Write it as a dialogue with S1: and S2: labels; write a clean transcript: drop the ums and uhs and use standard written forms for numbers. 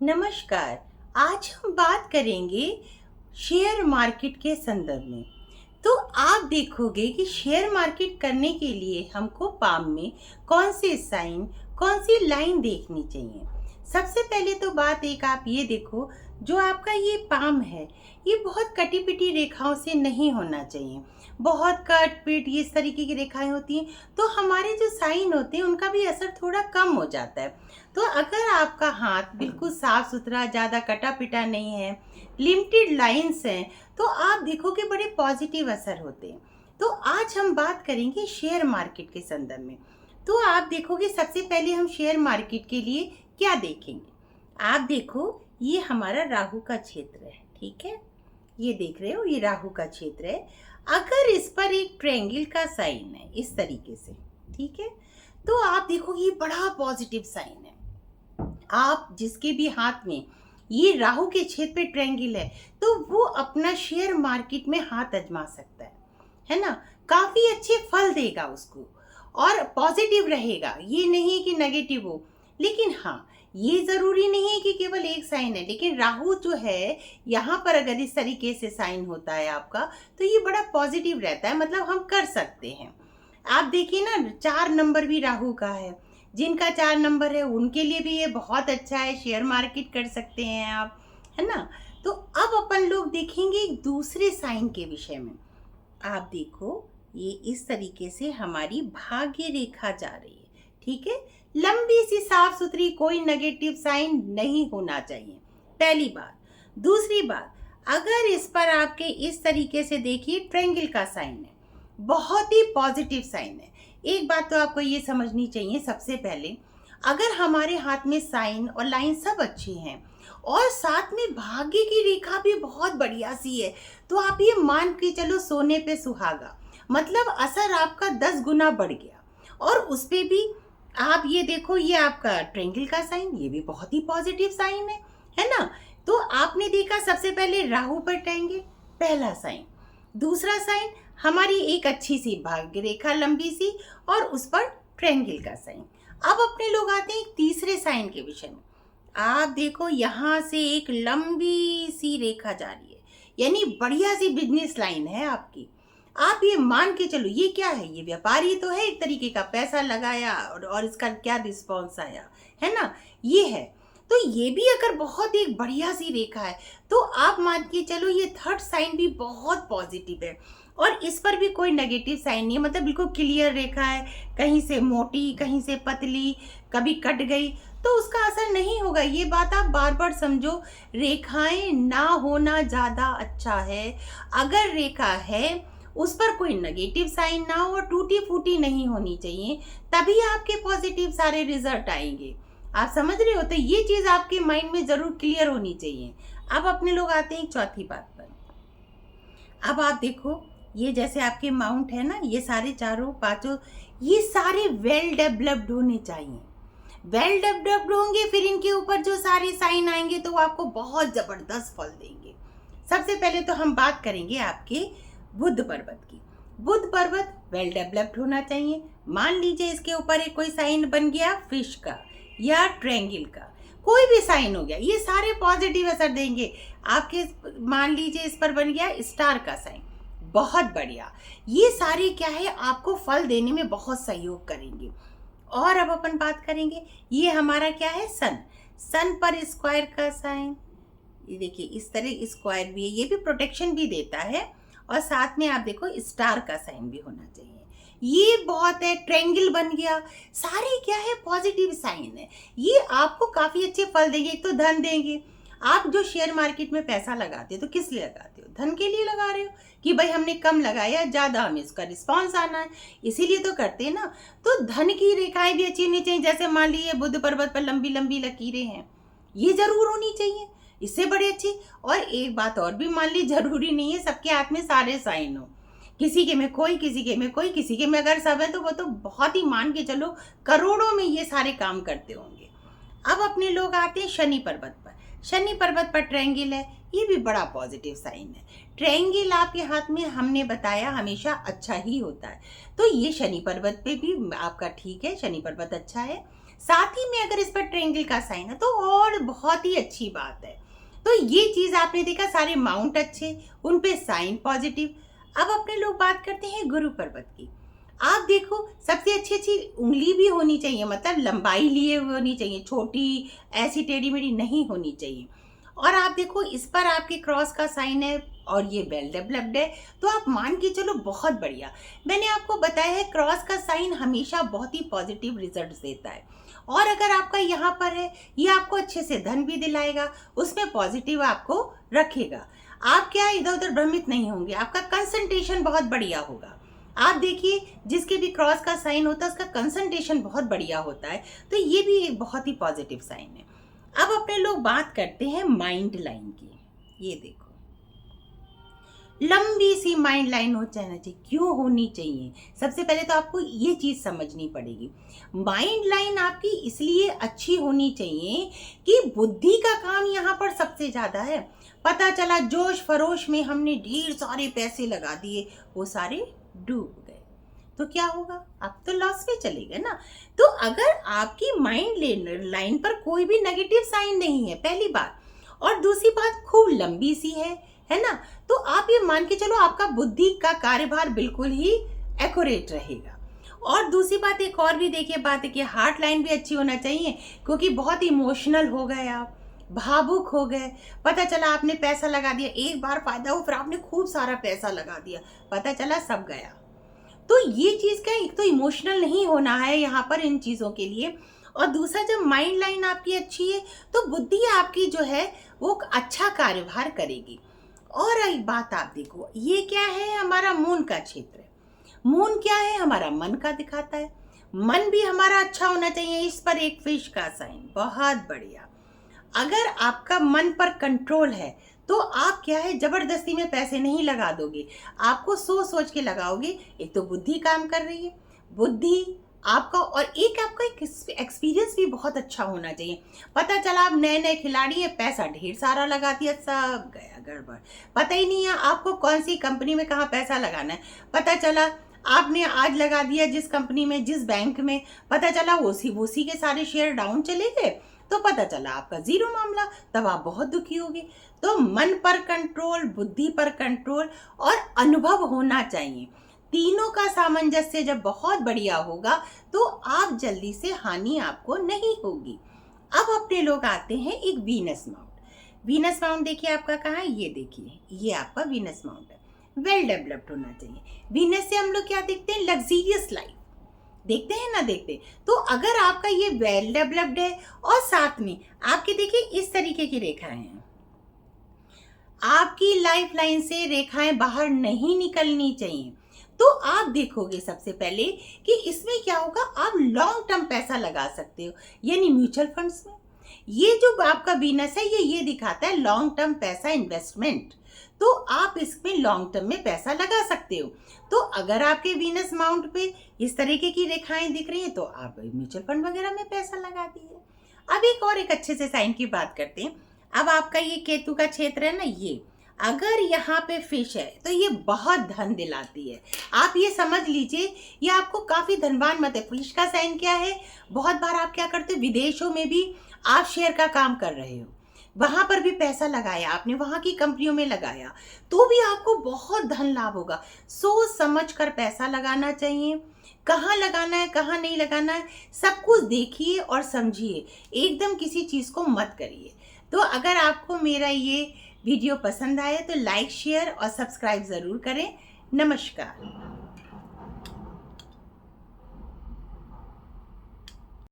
S1: नमस्कार। आज हम बात करेंगे शेयर मार्केट के संदर्भ में। तो आप देखोगे कि शेयर मार्केट करने के लिए हमको पाम में कौन से साइन, कौन सी लाइन देखनी चाहिए। सबसे पहले तो बात एक आप ये देखो, जो आपका ये पाम है, ये बहुत कटी पिटी रेखाओं से नहीं होना चाहिए। बहुत कट पिट ये इस तरीके की रेखाएं होती हैं तो हमारे जो साइन होते हैं उनका भी असर थोड़ा कम हो जाता है। तो अगर आपका हाथ बिल्कुल साफ सुथरा, ज़्यादा कटा पिटा नहीं है, लिमिटेड लाइंस हैं, तो आप देखोगे बड़े पॉजिटिव असर होते हैं। तो आज हम बात करेंगे शेयर मार्केट के संदर्भ में। तो आप देखोगे सबसे पहले हम शेयर मार्केट के लिए क्या देखेंगे। आप देखो, ये हमारा राहु का क्षेत्र है, ठीक है। ये देख रहे हो, ये राहु का क्षेत्र है। अगर इस पर एक ट्रायंगल का साइन है इस तरीके से, ठीक है, तो आप देखोगे ये बड़ा पॉजिटिव साइन है। आप जिसके भी हाथ में ये राहु के क्षेत्र पे ट्रायंगल है, तो वो अपना शेयर मार्केट में हाथ आजमा सकता है ना। काफी अच्छे फल देगा उसको और पॉजिटिव रहेगा। ये नहीं कि नेगेटिव हो, लेकिन हाँ, ये जरूरी नहीं है कि केवल एक साइन है। लेकिन राहु जो है यहाँ पर अगर इस तरीके से साइन होता है आपका, तो ये बड़ा पॉजिटिव रहता है, मतलब हम कर सकते हैं। आप देखिए ना, 4 नंबर भी राहु का है। जिनका 4 नंबर है उनके लिए भी ये बहुत अच्छा है, शेयर मार्केट कर सकते हैं आप, है ना। तो अब अपन लोग देखेंगे एक दूसरे साइन के विषय में। आप देखो, ये इस तरीके से हमारी भाग्य रेखा जा रही है, ठीक है। लंबी सी साफ सुथरी, कोई नेगेटिव साइन नहीं होना चाहिए, पहली बात। दूसरी बात, अगर इस पर आपके इस तरीके से देखिए ट्रायंगल का साइन है, बहुत ही पॉजिटिव साइन है। एक बात तो आपको ये समझनी चाहिए सबसे पहले, अगर हमारे हाथ में साइन और लाइन सब अच्छी हैं और साथ में भाग्य की रेखा भी बहुत बढ़िया सी है, तो आप ये मान के चलो सोने पे सुहागा, मतलब असर आपका 10 गुना बढ़ गया। और उस पे भी आप ये देखो, ये आपका ट्रायंगल का साइन, ये भी बहुत ही पॉजिटिव साइन है ना। तो आपने देखा सबसे पहले राहु पर ट्रायंगल, पहला साइन। दूसरा साइन, हमारी एक अच्छी सी भाग्य रेखा लंबी सी और उस पर ट्रायंगल का साइन। अब अपने लोग आते हैं एक तीसरे साइन के विषय में। आप देखो, यहाँ से एक लंबी सी रेखा जा रही है, यानी बढ़िया सी बिजनेस लाइन है आपकी। आप ये मान के चलो, ये क्या है, ये व्यापारी तो है एक तरीके का, पैसा लगाया और इसका क्या रिस्पॉन्स आया, है ना, ये है। तो ये भी अगर बहुत एक बढ़िया सी रेखा है, तो आप मान के चलो ये थर्ड साइन भी बहुत पॉजिटिव है और इस पर भी कोई नेगेटिव साइन नहीं है, मतलब बिल्कुल क्लियर रेखा है। कहीं से मोटी, कहीं से पतली, कभी कट गई, तो उसका असर नहीं होगा। ये बात आप बार बार समझो, रेखाएं ना होना ज़्यादा अच्छा है। अगर रेखा है उस पर कोई नेगेटिव साइन ना हो और टूटी फूटी नहीं होनी चाहिए, तभी आपके पॉजिटिव सारे रिजल्ट आएंगे। आप समझ रहे हो, तो ये चीज़ आपके माइंड में ज़रूर क्लियर होनी चाहिए। अब अपने लोग आते हैं चौथी बात पर। अब आप देखो, ये जैसे आपके माउंट है ना, ये सारे चारों पांचों, ये सारे वेल डेवलप्ड होने चाहिए। वेल डेवलप्ड होंगे, फिर इनके ऊपर जो सारे साइन आएंगे तो वो आपको बहुत जबरदस्त फल देंगे। सबसे पहले तो हम बात करेंगे आपके बुध पर्वत की। बुध पर्वत वेल डेवलप्ड होना चाहिए। मान लीजिए इसके ऊपर एक कोई साइन बन गया फिश का या ट्रायंगल का, कोई भी साइन हो गया, ये सारे पॉजिटिव असर देंगे आपके। मान लीजिए इस पर बन गया स्टार का साइन, बहुत बढ़िया। ये सारे क्या है, आपको फल देने में बहुत सहयोग करेंगे। और अब अपन बात करेंगे, ये हमारा क्या है, सन। सन पर स्क्वायर का साइन, ये देखिए इस तरह स्क्वायर भी है, ये भी प्रोटेक्शन भी देता है। और साथ में आप देखो स्टार का साइन भी होना चाहिए, ये बहुत है। ट्रायंगल बन गया, सारे क्या है, पॉजिटिव साइन है। ये आपको काफी अच्छे फल देंगे। एक तो धन देंगे। आप जो शेयर मार्केट में पैसा लगाते हो तो किस लिए लगाते हो, धन के लिए लगा रहे हो कि भाई हमने कम लगाया, ज्यादा हमें इसका रिस्पॉन्स आना है, इसीलिए तो करते हैं ना। तो धन की रेखाएं भी अच्छी होनी चाहिए। जैसे मान लीजिए बुध पर्वत पर लंबी लंबी लकीरें हैं, ये जरूर होनी चाहिए, इससे बड़ी अच्छी। और एक बात और भी मान ली, जरूरी नहीं है सबके हाथ में सारे साइन हो, किसी के में कोई, किसी के में कोई, किसी के में अगर सब है तो वो तो बहुत ही मान के चलो करोड़ों में ये सारे काम करते होंगे। अब अपने लोग आते हैं शनि पर्वत पर। शनि पर्वत पर ट्रायंगल है, ये भी बड़ा पॉजिटिव साइन है। ट्रायंगल आपके हाथ में हमने बताया हमेशा अच्छा ही होता है, तो ये शनि पर्वत पे भी आपका ठीक है, शनि पर्वत अच्छा है। साथ ही में अगर इस पर ट्रायंगल का साइन है तो और बहुत ही अच्छी बात है। तो ये चीज़ आपने देखा, सारे माउंट अच्छे, उन पे साइन पॉजिटिव। अब अपने लोग बात करते हैं गुरु पर्वत की। आप देखो, सबसे अच्छी अच्छी उंगली भी होनी चाहिए, मतलब लंबाई लिए हुई होनी चाहिए, छोटी ऐसी टेढ़ी मेढ़ी नहीं होनी चाहिए। और आप देखो इस पर आपके क्रॉस का साइन है और ये वेल डेवलप्ड है, तो आप मान के चलो बहुत बढ़िया। मैंने आपको बताया है क्रॉस का साइन हमेशा बहुत ही पॉजिटिव रिजल्ट देता है। और अगर आपका यहाँ पर है, ये आपको अच्छे से धन भी दिलाएगा, उसमें पॉजिटिव आपको रखेगा। आप क्या इधर उधर भ्रमित नहीं होंगे, आपका कंसंट्रेशन बहुत बढ़िया होगा। आप देखिए जिसके भी क्रॉस का साइन होता है उसका कंसंट्रेशन बहुत बढ़िया होता है, तो ये भी एक बहुत ही पॉजिटिव साइन है। अब अपने लोग बात करते हैं माइंड लाइन की। ये देखो, लंबी सी माइंड लाइन हो जाना चाहिए। क्यों होनी चाहिए? सबसे पहले तो आपको ये चीज़ समझनी पड़ेगी। माइंड लाइन आपकी इसलिए अच्छी होनी चाहिए कि बुद्धि का काम यहाँ पर सबसे ज़्यादा है। पता चला जोश फरोश में हमने ढेर सारे पैसे लगा दिए, वो सारे डूब गए, तो क्या होगा? आप तो लॉस में चले गए ना। तो अगर आपकी माइंड लाइन पर कोई भी नेगेटिव साइन नहीं है, पहली बात, और दूसरी बात खूब लंबी सी है ना, तो आप ये मान के चलो आपका बुद्धि का कार्यभार बिल्कुल ही एक्यूरेट रहेगा। और दूसरी बात एक और भी देखिए बात है कि हार्ट लाइन भी अच्छी होना चाहिए, क्योंकि बहुत इमोशनल हो गए आप, भावुक हो गए। पता चला आपने पैसा लगा दिया, एक बार फायदा हो, फिर आपने खूब सारा पैसा लगा दिया, पता चला सब गया। तो ये चीज़ क्या, एक तो इमोशनल नहीं होना है यहाँ पर इन चीज़ों के लिए, और दूसरा जब माइंड लाइन आपकी अच्छी है तो बुद्धि आपकी जो है वो अच्छा कार्यभार करेगी। और एक बात आप देखो, ये क्या है, हमारा मून का क्षेत्र है। मून क्या है, हमारा मन का दिखाता है। मन भी हमारा अच्छा होना चाहिए। इस पर एक फिश का साइन, बहुत बढ़िया। अगर आपका मन पर कंट्रोल है तो आप क्या है, जबरदस्ती में पैसे नहीं लगा दोगे, आपको सोच सोच के लगाओगे। एक तो बुद्धि काम कर रही है, बुद्धि आपका, और एक आपका एक्सपीरियंस भी बहुत अच्छा होना चाहिए। पता चला आप नए नए खिलाड़ी है, पैसा ढेर सारा लगा दिया, सब गया गड़बड़, पता ही नहीं है आपको कौन सी कंपनी में कहाँ पैसा लगाना है। पता चला आपने आज लगा दिया जिस कंपनी में, जिस बैंक में, पता चला उसी के सारे शेयर डाउन चले गए, तो पता चला आपका जीरो मामला, तब आप बहुत दुखी होगे। तो मन पर कंट्रोल, बुद्धि पर कंट्रोल और अनुभव होना चाहिए। तीनों का सामंजस्य जब बहुत बढ़िया होगा तो आप जल्दी से हानि आपको नहीं होगी। अब अपने लोग आते हैं एक वीनस माउंट। वीनस माउंट देखिए आपका कहाँ है, ये देखिए, ये आपका वीनस माउंट है। वेल डेवलप्ड होना चाहिए। वीनस से हम लोग क्या देखते हैं, लग्जीरियस लाइफ देखते हैं ना, देखते। तो अगर आपका ये वेल डेवलप्ड है और साथ में आपके देखिए इस तरीके की रेखाएं हैं, आपकी लाइफ लाइन से रेखाएं बाहर नहीं निकलनी चाहिए। तो आप देखोगे सबसे पहले कि इसमें क्या होगा, आप लॉन्ग टर्म पैसा लगा सकते हो, यानी म्यूचुअल फंड्स में। ये जो आपका वीनस है ये दिखाता है लॉन्ग टर्म पैसा इन्वेस्टमेंट, तो आप इसमें लॉन्ग टर्म में पैसा लगा सकते हो। तो अगर आपके वीनस माउंट पे इस तरीके की रेखाएं दिख रही हैं तो आप म्यूचुअल फंड वगैरह में पैसा लगा दीजिए। अब एक और एक अच्छे से साइन की बात करते हैं। अब आपका ये केतु का क्षेत्र है ना, ये अगर यहाँ पे फिश है तो ये बहुत धन दिलाती है। आप ये समझ लीजिए ये आपको काफ़ी धनवान मत है। फिश का साइन क्या है, बहुत बार आप क्या करते हो, विदेशों में भी आप शेयर का काम कर रहे हो, वहाँ पर भी पैसा लगाया आपने, वहाँ की कंपनियों में लगाया, तो भी आपको बहुत धन लाभ होगा। सोच समझ कर पैसा लगाना चाहिए, कहाँ लगाना है कहाँ नहीं लगाना है सब कुछ देखिए और समझिए, एकदम किसी चीज़ को मत करिए। तो अगर आपको मेरा ये वीडियो पसंद आए तो लाइक शेयर और सब्सक्राइब ज़रूर करें। नमस्कार।